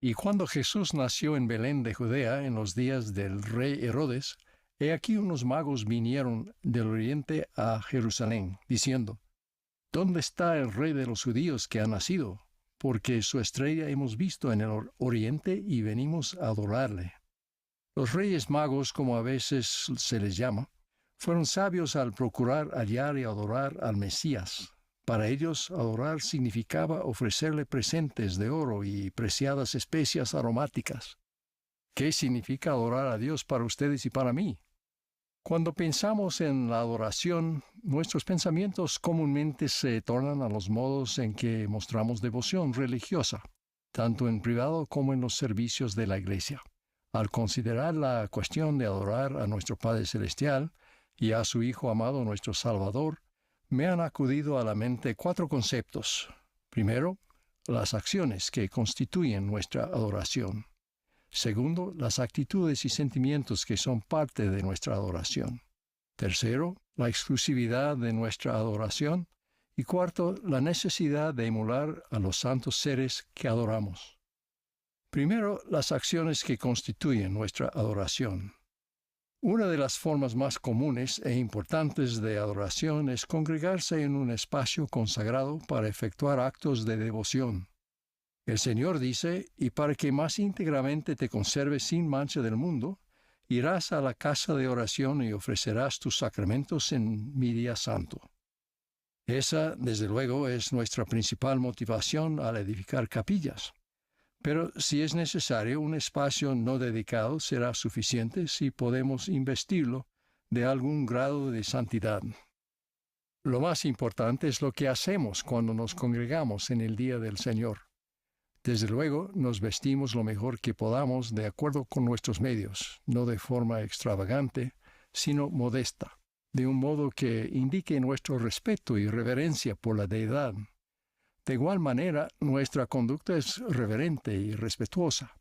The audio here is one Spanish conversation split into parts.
Y cuando Jesús nació en Belén de Judea en los días del rey Herodes, he aquí unos magos vinieron del oriente a Jerusalén, diciendo: ¿Dónde está el rey de los judíos que ha nacido? Porque su estrella hemos visto en el oriente y venimos a adorarle. Los reyes magos, como a veces se les llama, fueron sabios al procurar hallar y adorar al Mesías. Para ellos, adorar significaba ofrecerle presentes de oro y preciadas especias aromáticas. ¿Qué significa adorar a Dios para ustedes y para mí? Cuando pensamos en la adoración, nuestros pensamientos comúnmente se tornan a los modos en que mostramos devoción religiosa, tanto en privado como en los servicios de la Iglesia. Al considerar la cuestión de adorar a nuestro Padre Celestial y a su Hijo amado nuestro Salvador, me han acudido a la mente 4 conceptos. Primero, las acciones que constituyen nuestra adoración. Segundo, las actitudes y sentimientos que son parte de nuestra adoración. Tercero, la exclusividad de nuestra adoración. Y cuarto, la necesidad de emular a los santos seres que adoramos. Primero, las acciones que constituyen nuestra adoración. Una de las formas más comunes e importantes de adoración es congregarse en un espacio consagrado para efectuar actos de devoción. El Señor dice: y para que más íntegramente te conserves sin mancha del mundo, irás a la casa de oración y ofrecerás tus sacramentos en mi día santo. Esa, desde luego, es nuestra principal motivación al edificar capillas. Pero si es necesario, un espacio no dedicado será suficiente si podemos investirlo de algún grado de santidad. Lo más importante es lo que hacemos cuando nos congregamos en el día del Señor. Desde luego, nos vestimos lo mejor que podamos de acuerdo con nuestros medios, no de forma extravagante, sino modesta, de un modo que indique nuestro respeto y reverencia por la deidad. De igual manera, nuestra conducta es reverente y respetuosa.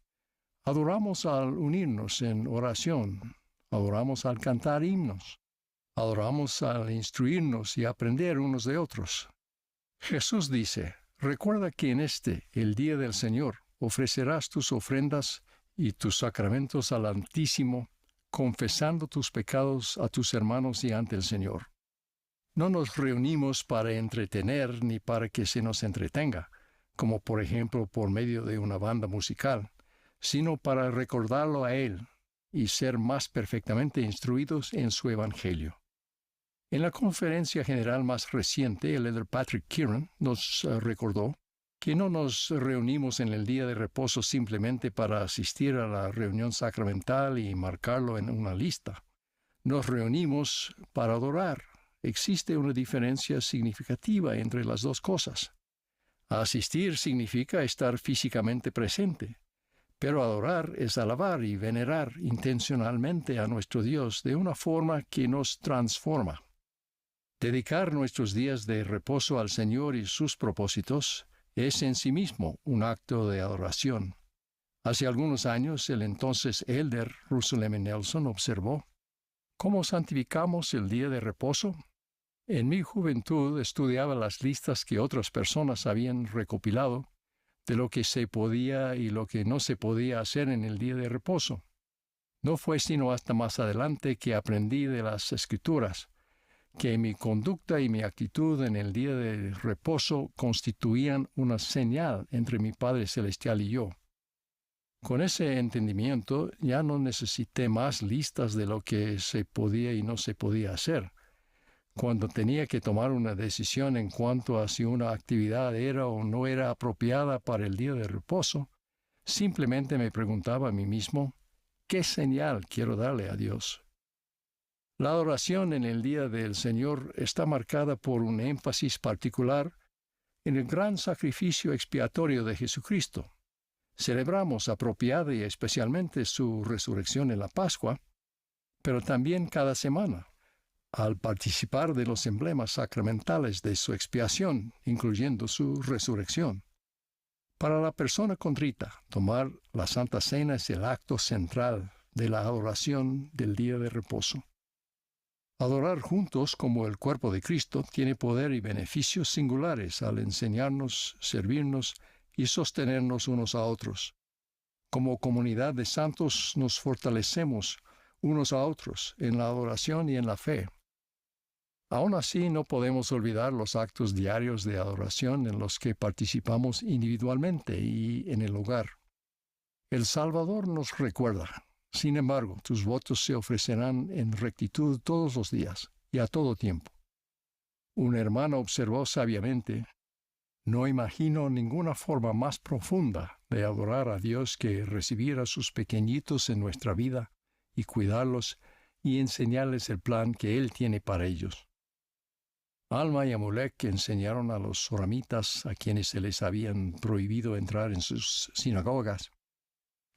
Adoramos al unirnos en oración, adoramos al cantar himnos, adoramos al instruirnos y aprender unos de otros. Jesús dice: recuerda que en el día del Señor, ofrecerás tus ofrendas y tus sacramentos al Altísimo, confesando tus pecados a tus hermanos y ante el Señor. No nos reunimos para entretener ni para que se nos entretenga, como por ejemplo por medio de una banda musical, sino para recordarlo a Él y ser más perfectamente instruidos en su Evangelio. En la conferencia general más reciente, el elder Patrick Kieran nos recordó que no nos reunimos en el día de reposo simplemente para asistir a la reunión sacramental y marcarlo en una lista. Nos reunimos para adorar. Existe una diferencia significativa entre las dos cosas. Asistir significa estar físicamente presente, pero adorar es alabar y venerar intencionalmente a nuestro Dios de una forma que nos transforma. Dedicar nuestros días de reposo al Señor y sus propósitos es en sí mismo un acto de adoración. Hace algunos años, el entonces elder Russell M. Nelson observó: ¿cómo santificamos el día de reposo? En mi juventud estudiaba las listas que otras personas habían recopilado de lo que se podía y lo que no se podía hacer en el día de reposo. No fue sino hasta más adelante que aprendí de las Escrituras que mi conducta y mi actitud en el día de reposo constituían una señal entre mi Padre Celestial y yo. Con ese entendimiento ya no necesité más listas de lo que se podía y no se podía hacer. Cuando tenía que tomar una decisión en cuanto a si una actividad era o no era apropiada para el día de reposo, simplemente me preguntaba a mí mismo: ¿qué señal quiero darle a Dios? La adoración en el día del Señor está marcada por un énfasis particular en el gran sacrificio expiatorio de Jesucristo. Celebramos apropiada y especialmente su resurrección en la Pascua, pero también cada semana, al participar de los emblemas sacramentales de su expiación, incluyendo su resurrección. Para la persona contrita, tomar la Santa Cena es el acto central de la adoración del día de reposo. Adorar juntos como el cuerpo de Cristo tiene poder y beneficios singulares al enseñarnos, servirnos y sostenernos unos a otros. Como comunidad de santos nos fortalecemos unos a otros en la adoración y en la fe. Aún así, no podemos olvidar los actos diarios de adoración en los que participamos individualmente y en el hogar. El Salvador nos recuerda: sin embargo, tus votos se ofrecerán en rectitud todos los días y a todo tiempo. Un hermano observó sabiamente: no imagino ninguna forma más profunda de adorar a Dios que recibir a sus pequeñitos en nuestra vida y cuidarlos y enseñarles el plan que Él tiene para ellos. Alma y Amulek enseñaron a los soramitas, a quienes se les habían prohibido entrar en sus sinagogas,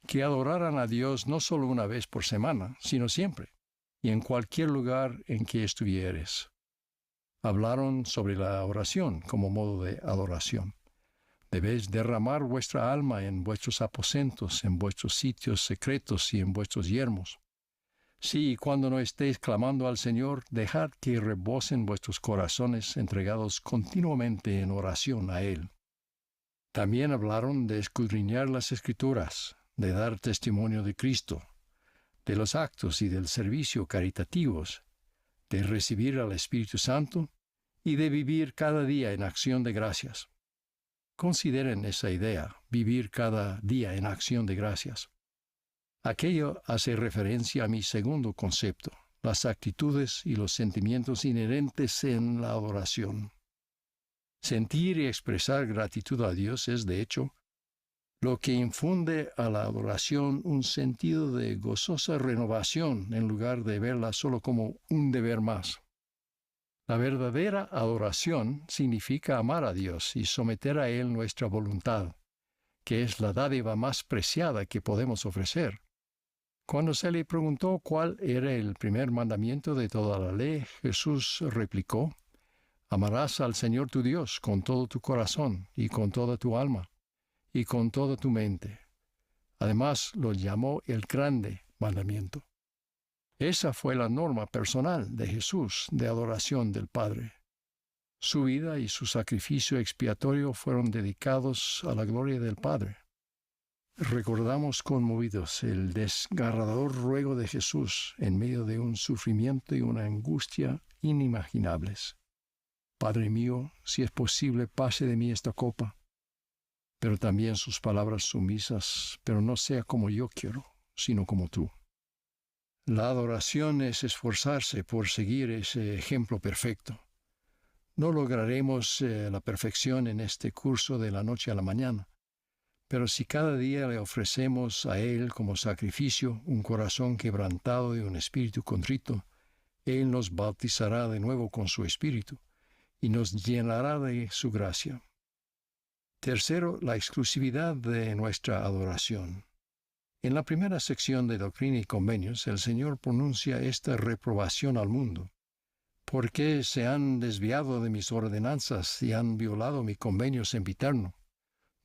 que adoraran a Dios no solo una vez por semana, sino siempre, y en cualquier lugar en que estuvieres. Hablaron sobre la oración como modo de adoración. Debéis derramar vuestra alma en vuestros aposentos, en vuestros sitios secretos y en vuestros yermos. Sí, cuando no estéis clamando al Señor, dejad que rebosen vuestros corazones entregados continuamente en oración a Él. También hablaron de escudriñar las Escrituras, de dar testimonio de Cristo, de los actos y del servicio caritativos, de recibir al Espíritu Santo y de vivir cada día en acción de gracias. Consideren esa idea: vivir cada día en acción de gracias. Aquello hace referencia a mi segundo concepto: las actitudes y los sentimientos inherentes en la adoración. Sentir y expresar gratitud a Dios es, de hecho, lo que infunde a la adoración un sentido de gozosa renovación en lugar de verla solo como un deber más. La verdadera adoración significa amar a Dios y someter a Él nuestra voluntad, que es la dádiva más preciada que podemos ofrecer. Cuando se le preguntó cuál era el primer mandamiento de toda la ley, Jesús replicó: amarás al Señor tu Dios con todo tu corazón y con toda tu alma y con toda tu mente. Además, lo llamó el grande mandamiento. Esa fue la norma personal de Jesús de adoración del Padre. Su vida y su sacrificio expiatorio fueron dedicados a la gloria del Padre. Recordamos conmovidos el desgarrador ruego de Jesús en medio de un sufrimiento y una angustia inimaginables: Padre mío, si es posible, pase de mí esta copa. Pero también sus palabras sumisas: pero no sea como yo quiero, sino como tú. La adoración es esforzarse por seguir ese ejemplo perfecto. No lograremos la perfección en este curso de la noche a la mañana, pero si cada día le ofrecemos a Él como sacrificio un corazón quebrantado y un espíritu contrito, Él nos bautizará de nuevo con su espíritu y nos llenará de su gracia. Tercero, la exclusividad de nuestra adoración. En la primera sección de Doctrina y Convenios, el Señor pronuncia esta reprobación al mundo: ¿por qué se han desviado de mis ordenanzas y han violado mi convenio sempiterno?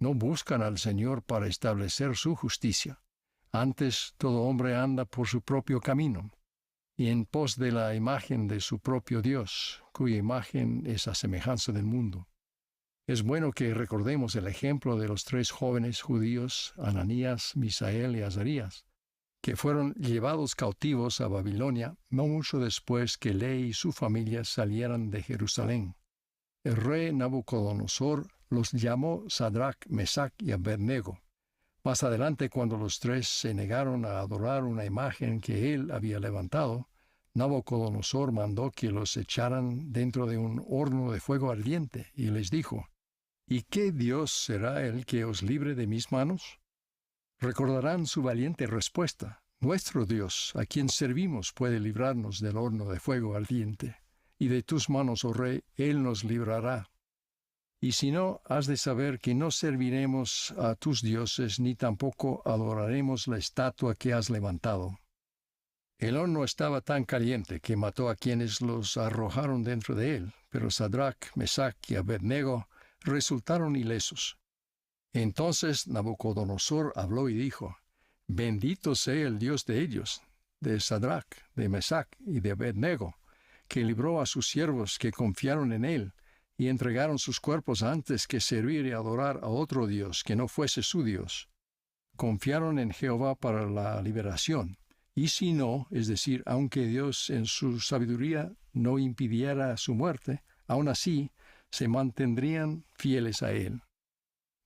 No buscan al Señor para establecer su justicia. Antes, todo hombre anda por su propio camino, y en pos de la imagen de su propio Dios, cuya imagen es a semejanza del mundo. Es bueno que recordemos el ejemplo de los 3 jóvenes judíos, Ananías, Misael y Azarías, que fueron llevados cautivos a Babilonia no mucho después que Ley y su familia salieran de Jerusalén. El rey Nabucodonosor los llamó Sadrach, Mesach y Abednego. Más adelante, cuando los 3 se negaron a adorar una imagen que él había levantado, Nabucodonosor mandó que los echaran dentro de un horno de fuego ardiente y les dijo: ¿y qué Dios será el que os libre de mis manos? Recordarán su valiente respuesta: nuestro Dios, a quien servimos, puede librarnos del horno de fuego ardiente, y de tus manos, oh rey, Él nos librará. Y si no, has de saber que no serviremos a tus dioses, ni tampoco adoraremos la estatua que has levantado. El horno estaba tan caliente que mató a quienes los arrojaron dentro de él, pero Sadrach, Mesach y Abednego resultaron ilesos. Entonces Nabucodonosor habló y dijo: bendito sea el Dios de ellos, de Sadrach, de Mesach y de Abednego, que libró a sus siervos que confiaron en él, y entregaron sus cuerpos antes que servir y adorar a otro Dios que no fuese su Dios. confiaron en Jehová para la liberación, y si no, es decir, aunque Dios en su sabiduría no impidiera su muerte, aún así se mantendrían fieles a Él.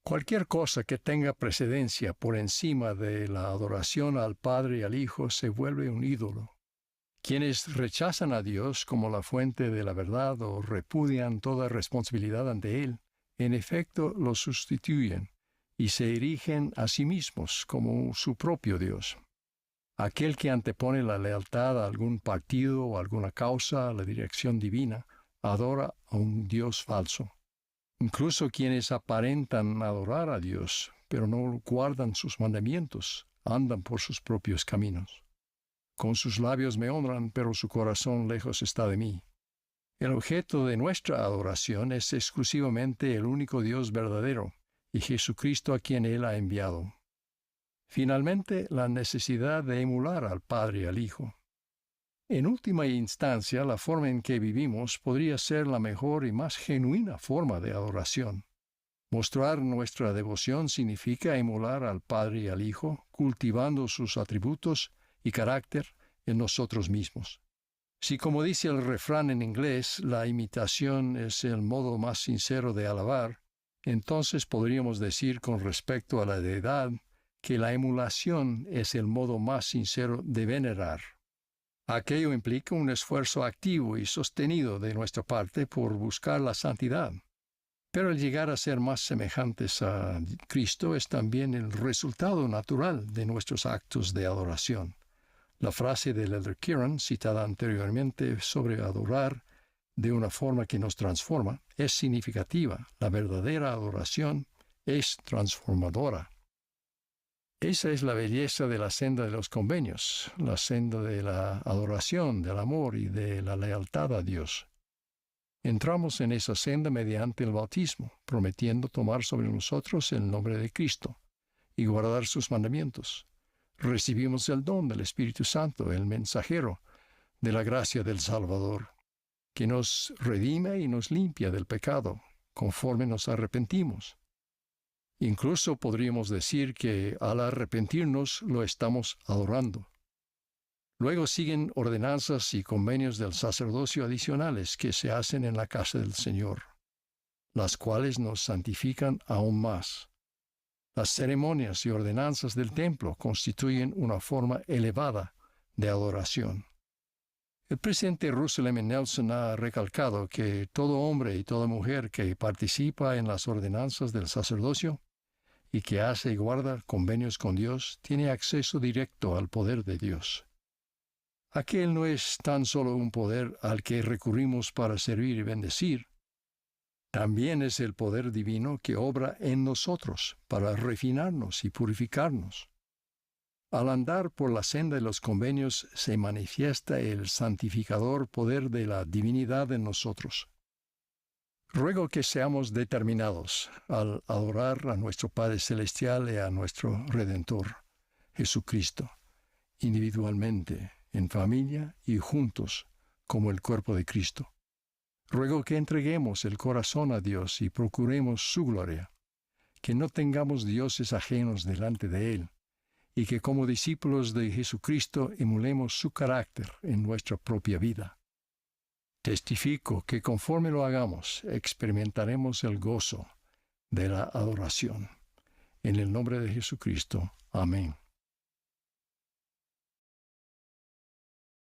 Cualquier cosa que tenga precedencia por encima de la adoración al Padre y al Hijo se vuelve un ídolo. Quienes rechazan a Dios como la fuente de la verdad o repudian toda responsabilidad ante Él, en efecto lo sustituyen y se erigen a sí mismos como su propio Dios. Aquel que antepone la lealtad a algún partido o alguna causa a la dirección divina, adora a un Dios falso. Incluso quienes aparentan adorar a Dios, pero no guardan sus mandamientos, andan por sus propios caminos. Con sus labios me honran, pero su corazón lejos está de mí. El objeto de nuestra adoración es exclusivamente el único Dios verdadero, y Jesucristo a quien Él ha enviado. Finalmente, la necesidad de emular al Padre y al Hijo. En última instancia, la forma en que vivimos podría ser la mejor y más genuina forma de adoración. Mostrar nuestra devoción significa emular al Padre y al Hijo, cultivando sus atributos y carácter en nosotros mismos. Si, como dice el refrán en inglés, la imitación es el modo más sincero de alabar, entonces podríamos decir con respecto a la deidad que la emulación es el modo más sincero de venerar. Aquello implica un esfuerzo activo y sostenido de nuestra parte por buscar la santidad. Pero el llegar a ser más semejantes a Cristo es también el resultado natural de nuestros actos de adoración. La frase del Elder Keeran, citada anteriormente sobre adorar de una forma que nos transforma, es significativa. La verdadera adoración es transformadora. Esa es la belleza de la senda de los convenios, la senda de la adoración, del amor y de la lealtad a Dios. Entramos en esa senda mediante el bautismo, prometiendo tomar sobre nosotros el nombre de Cristo y guardar sus mandamientos. Recibimos el don del Espíritu Santo, el mensajero de la gracia del Salvador, que nos redime y nos limpia del pecado, conforme nos arrepentimos. Incluso podríamos decir que al arrepentirnos lo estamos adorando. Luego siguen ordenanzas y convenios del sacerdocio adicionales que se hacen en la casa del Señor, las cuales nos santifican aún más. Las ceremonias y ordenanzas del templo constituyen una forma elevada de adoración. El presidente Russell M. Nelson ha recalcado que todo hombre y toda mujer que participa en las ordenanzas del sacerdocio y que hace y guarda convenios con Dios tiene acceso directo al poder de Dios. Aquel no es tan solo un poder al que recurrimos para servir y bendecir, también es el poder divino que obra en nosotros para refinarnos y purificarnos. Al andar por la senda de los convenios se manifiesta el santificador poder de la divinidad en nosotros. Ruego que seamos determinados al adorar a nuestro Padre Celestial y a nuestro Redentor, Jesucristo, individualmente, en familia y juntos, como el cuerpo de Cristo. Ruego que entreguemos el corazón a Dios y procuremos su gloria, que no tengamos dioses ajenos delante de Él, y que como discípulos de Jesucristo emulemos su carácter en nuestra propia vida. Testifico que conforme lo hagamos, experimentaremos el gozo de la adoración. En el nombre de Jesucristo. Amén.